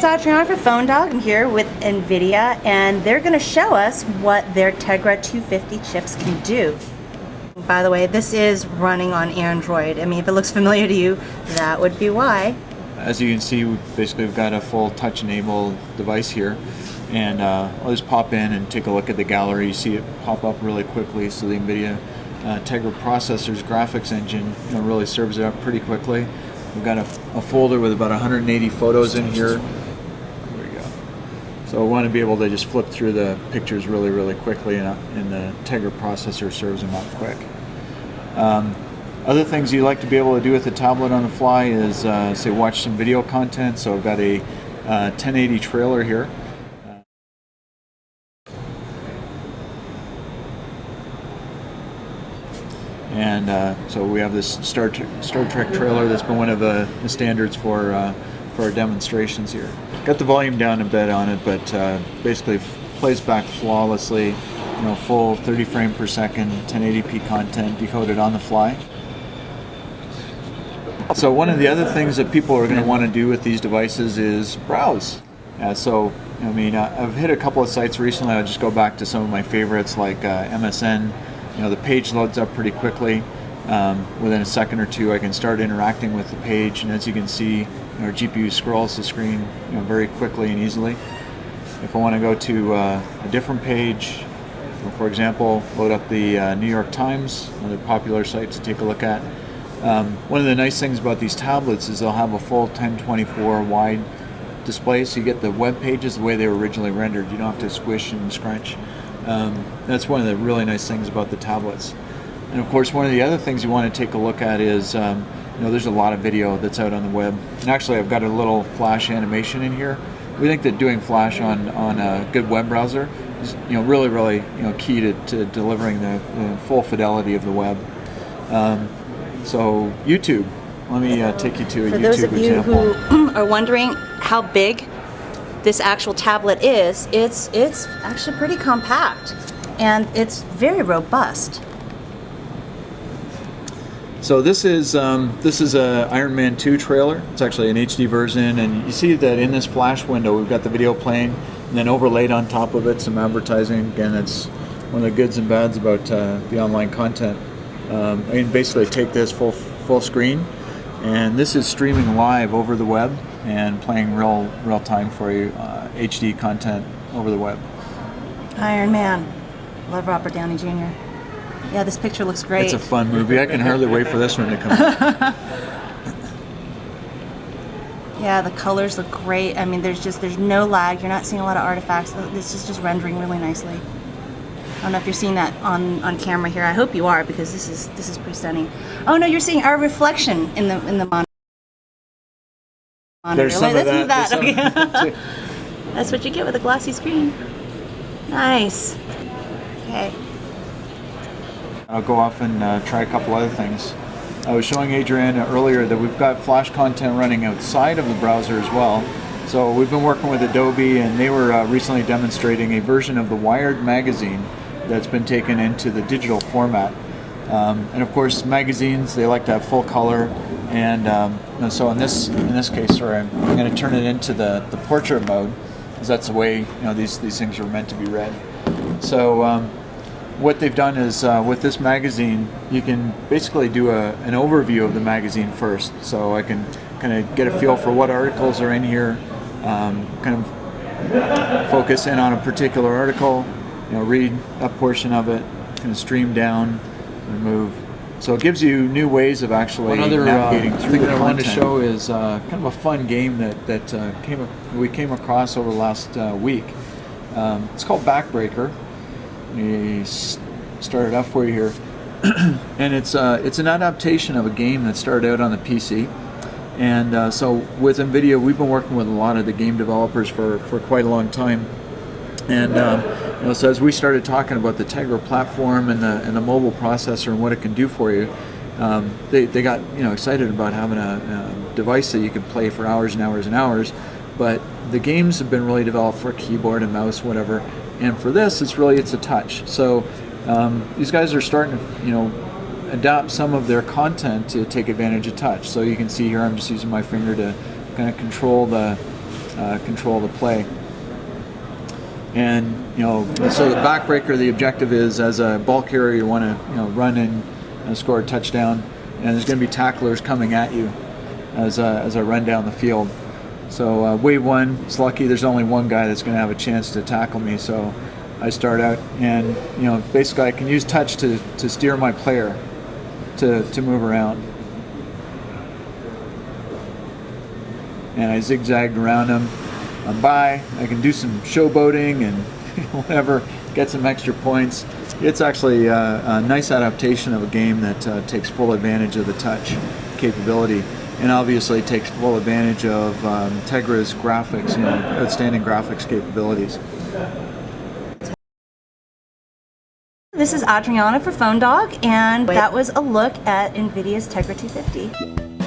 Adriana for Phone Dog. I'm here with NVIDIA, and they're going to show us what their Tegra 250 chips can do. By the way, this is running on Android. I mean, if it looks familiar to you, that would be why. As you can see, we've got a full touch-enabled device here, and I'll just pop in and take a look at the gallery. You see it pop up really quickly, so the NVIDIA Tegra processor's graphics engine really serves it up pretty quickly. We've got a folder with about 180 photos in here. There we go. So we want to be able to just flip through the pictures really quickly, and the Tegra processor serves them up quick. Other things you like to be able to do with the tablet on the fly is, say, watch some video content. So I've got a 1080 trailer here. And so we have this Star Trek trailer that's been one of the standards for our demonstrations here. Got the volume down a bit on it, but basically plays back flawlessly. Full 30 frame per second, 1080p content decoded on the fly. So one of the other things that people are going to want to do with these devices is browse. So I mean, I've hit a couple of sites recently. I'll just go back to some of my favorites like MSN. The page loads up pretty quickly. Within a second or two, I can start interacting with the page, and as you can see, our GPU scrolls the screen very quickly and easily. If I want to go to a different page, for example, load up the New York Times, another popular site to take a look at. One of the nice things about these tablets is they'll have a full 1024 wide display, so you get the web pages the way they were originally rendered. You don't have to squish and scrunch. That's one of the really nice things about the tablets. And of course, one of the other things you want to take a look at is, there's a lot of video that's out on the web. And actually, I've got a little Flash animation in here. We think that doing Flash on a good web browser is, really key to delivering the full fidelity of the web. So YouTube, let me take you to a YouTube example. For those of you who are wondering how big this actual tablet is, it's actually pretty compact, and it's very robust. So this is a Iron Man 2 trailer. It's actually an HD version, and you see that in this flash window we've got the video playing, and then overlaid on top of it some advertising. Again, that's one of the goods and bads about the online content. I can basically take this full screen, and this is streaming live over the web and playing real time for you, HD content over the web. Iron Man. Love Robert Downey Jr. Yeah, this picture looks great. It's a fun movie. I can hardly wait for this one to come out. Yeah, the colors look great. I mean, there's no lag. You're not seeing a lot of artifacts. This is just rendering really nicely. I don't know if you're seeing that on camera here. I hope you are, because this is pretty stunning. Oh no, you're seeing our reflection in the monitor. There's some of that. Okay. That's what you get with a glossy screen. Nice. Okay. I'll go off and try a couple other things. I was showing Adriana earlier that we've got Flash content running outside of the browser as well. So we've been working with Adobe, and they were recently demonstrating a version of the Wired magazine that's been taken into the digital format. And of course, magazines, they like to have full color, and so in this case, sorry, I'm going to turn it into the portrait mode, because that's the way these things are meant to be read. So what they've done is with this magazine, you can basically do an overview of the magazine first. So I can kind of get a feel for what articles are in here, kind of focus in on a particular article, read a portion of it, kind of stream down, remove. So it gives you new ways of actually navigating through the content. One other thing that I wanted to show is kind of a fun game that we came across over the last week. It's called Backbreaker. Let me start it up for you here. And it's an adaptation of a game that started out on the PC. And so with NVIDIA, we've been working with a lot of the game developers for quite a long time. And so as we started talking about the Tegra platform and the mobile processor and what it can do for you, they got excited about having a device that you could play for hours and hours and hours. But the games have been really developed for keyboard and mouse, whatever. And for this, it's a touch. So these guys are starting to adapt some of their content to take advantage of touch. So you can see here, I'm just using my finger to kind of control the control the play. And so the Backbreaker, the objective is, as a ball carrier, you want to run and score a touchdown, and there's going to be tacklers coming at you as I run down the field. So wave one, it's lucky there's only one guy that's going to have a chance to tackle me. So I start out, and basically I can use touch to steer my player to move around. And I zigzagged around him. I'm by. I can do some showboating and whatever, get some extra points. It's actually a nice adaptation of a game that takes full advantage of the touch capability, and obviously takes full advantage of Tegra's graphics, outstanding graphics capabilities. This is Adriana for Phone Dog, and that was a look at NVIDIA's Tegra 250.